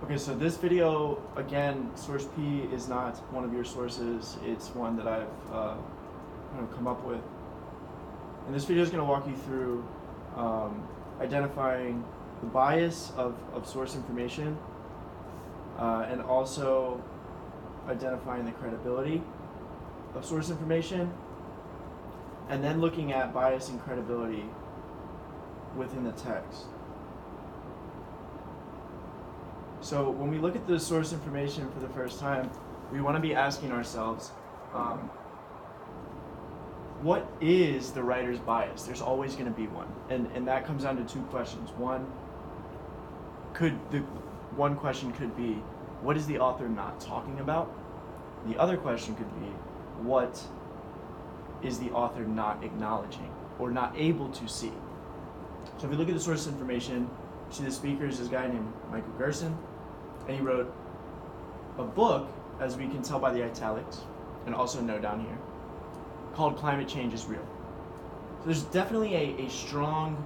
Okay, so this video, again, source P is not one of your sources. It's one that I've come up with. And this video is going to walk you through identifying the bias of source information and also identifying the credibility of source information, and then looking at bias and credibility within the text. So when we look at the source information for the first time, we want to be asking ourselves, what is the writer's bias? There's always going to be one. And that comes down to two questions. One question could be, what is the author not talking about? The other question could be, what is the author not acknowledging or not able to see? So if we look at the source information, you see the speaker is this guy named Michael Gerson, and he wrote a book, as we can tell by the italics, and also note down here, called Climate Change is Real. So there's definitely a strong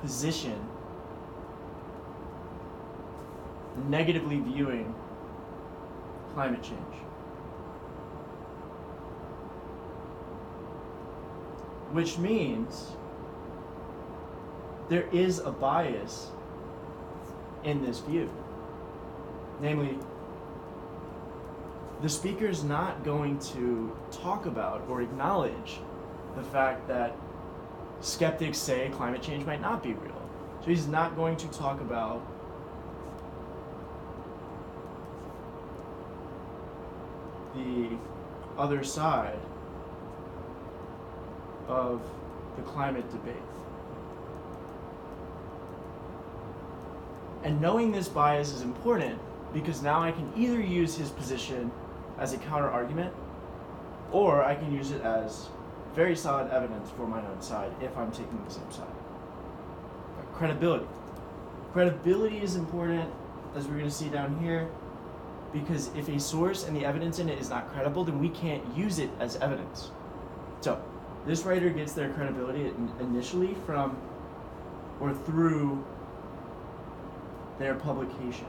position negatively viewing climate change. Which means there is a bias in this view. Namely, the speaker is not going to talk about or acknowledge the fact that skeptics say climate change might not be real. So he's not going to talk about the other side of the climate debate. And knowing this bias is important because now I can either use his position as a counter argument, or I can use it as very solid evidence for my own side if I'm taking the same side. Credibility. Credibility is important, as we're going to see down here, because if a source and the evidence in it is not credible, then we can't use it as evidence. So this writer gets their credibility initially from or through their publication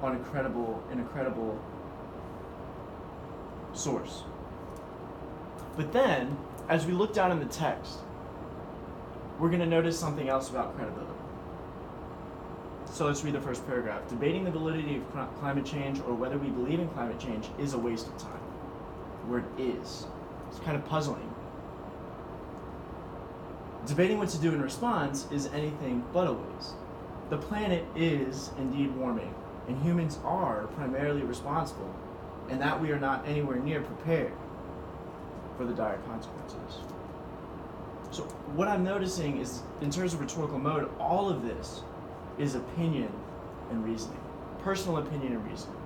in a credible source. But then, as we look down in the text, we're going to notice something else about credibility. So let's read the first paragraph. Debating the validity of climate change or whether we believe in climate change is a waste of time. The word is. It's kind of puzzling. Debating what to do in response is anything but a waste. The planet is indeed warming, and humans are primarily responsible, and that we are not anywhere near prepared for the dire consequences. So what I'm noticing is, in terms of rhetorical mode, all of this is opinion and reasoning, personal opinion and reasoning.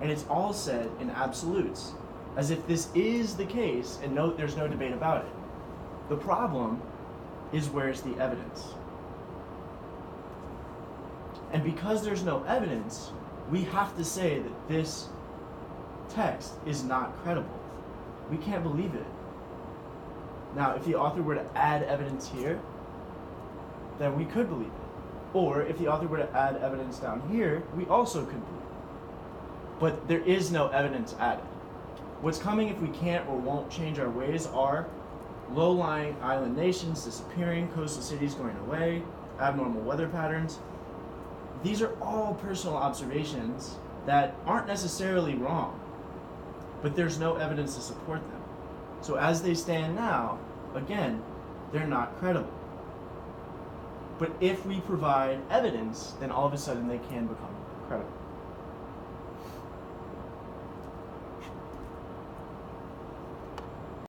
And it's all said in absolutes, as if this is the case and there's no debate about it. The problem is, where's the evidence? And because there's no evidence, we have to say that this text is not credible. We can't believe it. Now, if the author were to add evidence here, then we could believe it. Or if the author were to add evidence down here, we also could believe it. But there is no evidence added. What's coming if we can't or won't change our ways are low-lying island nations disappearing, coastal cities going away, abnormal weather patterns. These are all personal observations that aren't necessarily wrong, but there's no evidence to support them. So as they stand now, again, they're not credible. But if we provide evidence, then all of a sudden they can become credible.